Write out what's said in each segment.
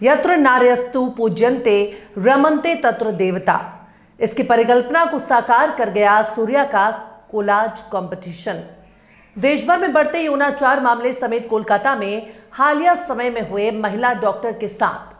यत्र नार्यस्तु पूज्यन्ते रमन्ते तत्र देवता। इसकी परिकल्पना को साकार कर गया सूर्या का कोलाज कंपटीशन। देश भर में बढ़ते यौनाचार मामले समेत कोलकाता में हालिया समय में हुए महिला डॉक्टर के साथ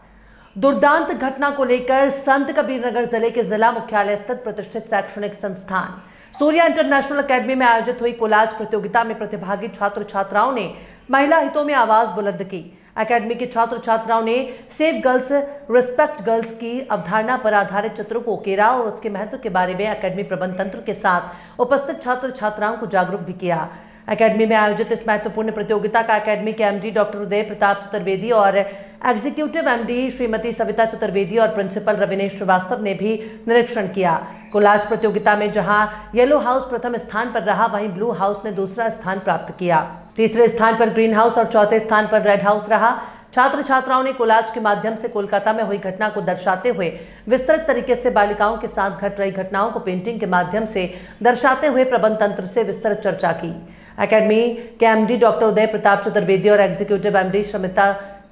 दुर्दांत घटना को लेकर संत कबीरनगर जिले के जिला मुख्यालय स्थित प्रतिष्ठित शैक्षणिक संस्थान सूर्या इंटरनेशनल एकेडमी में आयोजित हुई कोलाज प्रतियोगिता में प्रतिभागी छात्र छात्राओं ने महिला हितों में आवाज बुलंद की। एकेडमी के छात्र छात्राओं ने सेव गर्ल्स रिस्पेक्ट गर्ल्स की अवधारणा पर आधारित चित्रों को उकेरा और उसके महत्व के बारे में एकेडमी प्रबंध तंत्र के साथ उपस्थित छात्र छात्राओं को जागरूक भी किया। एकेडमी में आयोजित इस महत्वपूर्ण प्रतियोगिता का एकेडमी के एमडी डॉक्टर उदय प्रताप चतुर्वेदी और एग्जीक्यूटिव एमडी श्रीमती सविता चतुर्वेदी और प्रिंसिपल रविनेश श्रीवास्तव ने भी निरीक्षण किया। कोलाज प्रतियोगिता में जहां येलो हाउस प्रथम स्थान पर रहा, वहीं ब्लू हाउस ने दूसरा स्थान प्राप्त किया। तीसरे स्थान पर ग्रीन हाउस और चौथे स्थान पर रेड हाउस रहा। छात्र छात्राओं ने कोलाज के माध्यम से कोलकाता में हुई घटना को दर्शाते हुए विस्तृत तरीके से बालिकाओं के साथ घट रही घटनाओं को पेंटिंग के माध्यम से दर्शाते हुए प्रबंध तंत्र से विस्तृत चर्चा की। एकेडमी के एमडी डॉक्टर उदय प्रताप चतुर्वेदी और एग्जीक्यूटिव एमडी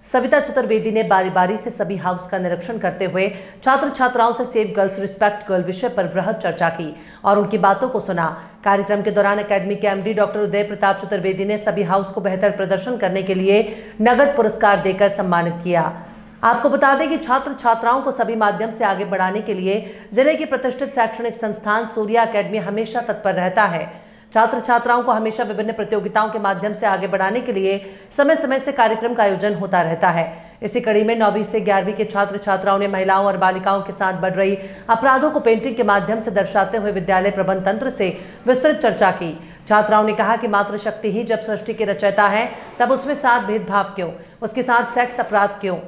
सविता चतुर्वेदी ने बारी बारी से सभी हाउस का निरीक्षण करते हुए छात्र छात्राओं से सेव गर्ल्स रिस्पेक्ट गर्ल विषय पर वृहद चर्चा की और उनकी बातों को सुना। कार्यक्रम के दौरान एकेडमी के एमडी डॉक्टर उदय प्रताप चतुर्वेदी ने सभी हाउस को बेहतर प्रदर्शन करने के लिए नगद पुरस्कार देकर सम्मानित किया। आपको बता दें कि छात्र छात्राओं को सभी माध्यम से आगे बढ़ाने के लिए जिले की प्रतिष्ठित शैक्षणिक संस्थान सूर्या एकेडमी हमेशा तत्पर रहता है। छात्र छात्राओं को हमेशा विभिन्न प्रतियोगिताओं के माध्यम से आगे बढ़ाने के लिए समय समय से कार्यक्रम का आयोजन होता रहता है। इसी कड़ी में 9वीं से 11वीं के छात्र छात्राओं ने महिलाओं और बालिकाओं के साथ बढ़ रही अपराधों को पेंटिंग के माध्यम से दर्शाते हुए विद्यालय प्रबंध तंत्र से विस्तृत चर्चा की। छात्राओं ने कहा कि मातृशक्ति ही जब सृष्टि के रचयिता है, तब उसमें साथ भेदभाव क्यों, उसके साथ सेक्स अपराध क्यों।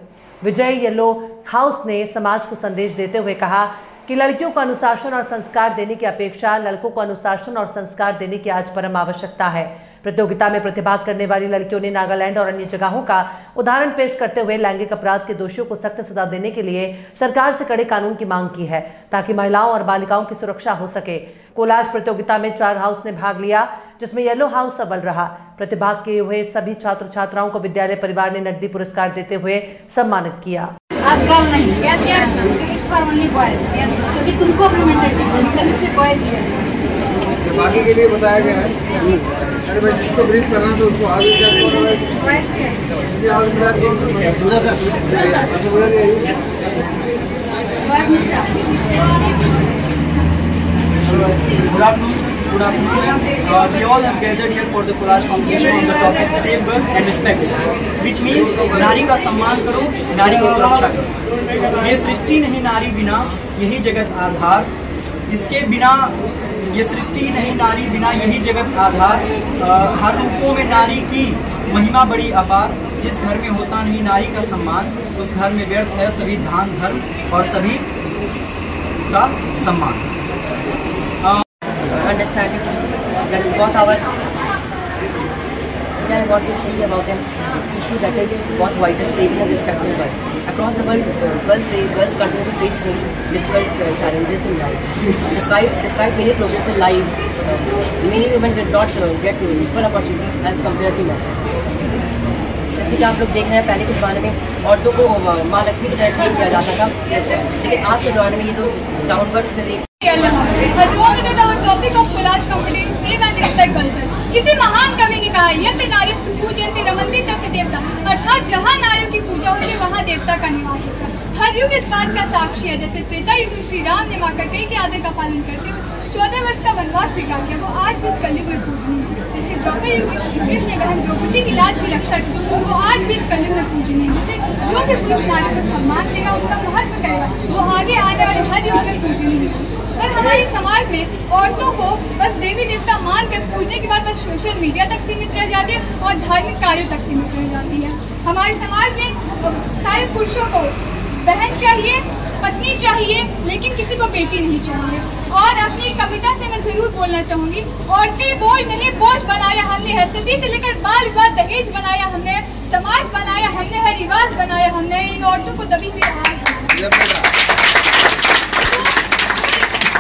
विजय येलो हाउस ने समाज को संदेश देते हुए कहा कि लड़कियों को अनुशासन और संस्कार देने की अपेक्षा लड़कों को अनुशासन और संस्कार देने की आज परम आवश्यकता है। प्रतियोगिता में प्रतिभाग करने वाली लड़कियों ने नागालैंड और अन्य जगहों का उदाहरण पेश करते हुए लैंगिक अपराध के दोषियों को सख्त सजा देने के लिए सरकार से कड़े कानून की मांग की है, ताकि महिलाओं और बालिकाओं की सुरक्षा हो सके। कोलाज प्रतियोगिता में 4 हाउस ने भाग लिया, जिसमें येलो हाउस अव्वल रहा। प्रतिभाग किए हुए सभी छात्र छात्राओं को विद्यालय परिवार ने नकदी पुरस्कार देते हुए सम्मानित किया। आजकल नहीं, क्योंकि तुमको अपनी मेंटलिटी बॉयज बाकी के लिए बताया गया है। अरे भाई जिसको ब्रीफ करना तो उसको आगे Good afternoon. We all have gathered here for the collage competition on the topic Save Girl and Respect, which means नारी का सम्मान करो, नारी की सुरक्षा करो। ये सृष्टि नहीं नारी बिना, यही जगत आधार। इसके बिना ये सृष्टि नहीं नारी बिना, यही जगत आधार। हर रूपों में नारी की महिमा बड़ी अपार। जिस घर में होता नहीं नारी का सम्मान, उस घर में व्यर्थ है सभी दान धर्म और सभी उसका सम्मान। Understanding that what our and what we say about an issue that is what vital, saving and respecting girls. Across the world, girls continue to face very difficult challenges in life. Despite many progress in life, many women did not get equal opportunities as compared to men. जैसे कि आप लोग देख रहे हैं, पहले के ज़माने में औरतों को माँ लक्ष्मी की तरह ट्रीट किया जाता था, लेकिन आज के ज़माने में ये जो downward topic of collage competition save and respect culture. किसी महान कवि ने कहा, यत्र नारीस्तु पूज्यन्ते रमन्ते तत्र देवता, अर्थात जहाँ नारियों की पूजा होती है वहाँ देवता का निवास होता है। हर युग इस बात का साक्षी है। जैसे त्रेता युग में श्री राम ने मां कैकेयी के आदर का पालन करते हुए 14 वर्ष का वनवास स्वीकार किया, वो 8 भी इस कलयुग में पूजनीय है। जैसे द्रौपदी युग में श्री कृष्ण ने बहन द्रौपदी की लाज की रक्षा की, वो आज भी इस कलयुग में पूजनीय है। जैसे जो भी पुरुष नारी को सम्मान देगा, उसका महत्व करेगा, वो आगे आने वाले हर युग में पूजनीय है। पर हमारे समाज में औरतों को बस देवी देवता मानकर पूजने के बाद बस सोशल मीडिया तक सीमित रह जाती है और धार्मिक कार्यों तक सीमित रह जाती है। हमारे समाज में सारे पुरुषों को बहन चाहिए, पत्नी चाहिए, लेकिन किसी को बेटी नहीं चाहिए। और अपनी कविता से मैं जरूर बोलना चाहूंगी, औरतें बोझ नहीं, बोझ बनाया हमने है। सती से लेकर बाल विवाह दहेज बनाया हमने, समाज बनाया हमने है, रिवाज बनाया हमने, इन औरतों को दबी हुई आवाज।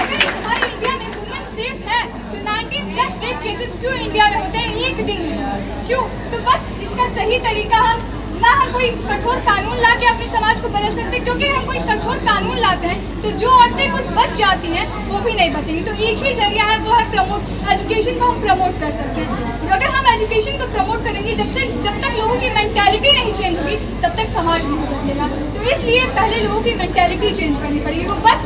हमारे इंडिया में वुमेन सेफ है तो 19+ रेप केसेस क्यों इंडिया में होते हैं एक दिन में? क्यों? तो बस इसका सही तरीका हम ना हम कोई कठोर कानून ला के अपने समाज को बदल सकते, क्योंकि हम कोई कठोर कानून लाते हैं तो जो औरतें कुछ बच जाती हैं वो भी नहीं बचेंगी। तो एक ही जरिया है, वो है प्रमोट, एजुकेशन को हम प्रमोट कर सकते हैं। अगर हम एजुकेशन को प्रमोट करेंगे, जब तक लोगों की मेंटालिटी नहीं चेंज होगी तब तक समाज नहीं बदलेगा। तो इसलिए पहले लोगों की मेंटालिटी चेंज करनी पड़ेगी, वो बस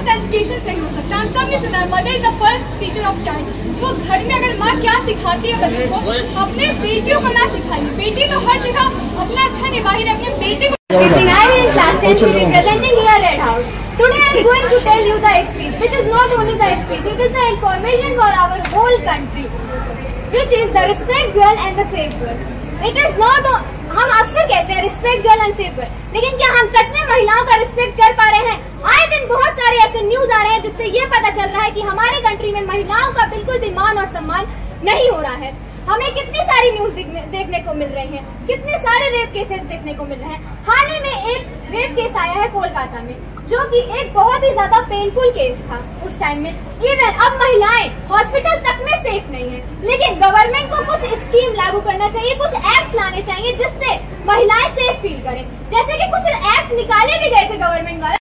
एजुकेशन से ही हो सकता है। हम सब ने सुना है mother is the first teacher of child. तो घर में अगर माँ क्या सिखाती है बच्चों को, अपने बेटियों को ना सिखाइए। बेटी तो हर जगह अपना अच्छा निभा ही रहे, अपने बेटे को। Representing here Red House. Today I am going to tell you the speech, which is not only the speech, it is the information for our whole country, which is the respect girl and the save girl. It is not. हम अक्सर कहते हैं respect girl and save girl, लेकिन क्या हम सच में महिलाओं का रिस्पेक्ट कर पा रहे हैं? आए दिन बहुत सारे ऐसे न्यूज आ रहे हैं जिससे ये पता चल रहा है कि हमारे कंट्री में महिलाओं का बिल्कुल भी मान और सम्मान नहीं हो रहा है। हमें कितनी सारी न्यूज देखने को मिल रही है, कितने सारे रेप केसेस देखने को मिल रहे हैं। हाल ही में एक रेप केस आया है कोलकाता में, जो कि एक बहुत ही ज्यादा पेनफुल केस था उस टाइम में। इवन अब महिलाएं हॉस्पिटल तक में सेफ नहीं है, लेकिन गवर्नमेंट को कुछ स्कीम लागू करना चाहिए, कुछ ऐप्स लाने चाहिए जिससे महिलाएं सेफ फील करें। जैसे कि कुछ ऐप निकाले भी गए थे गवर्नमेंट द्वारा।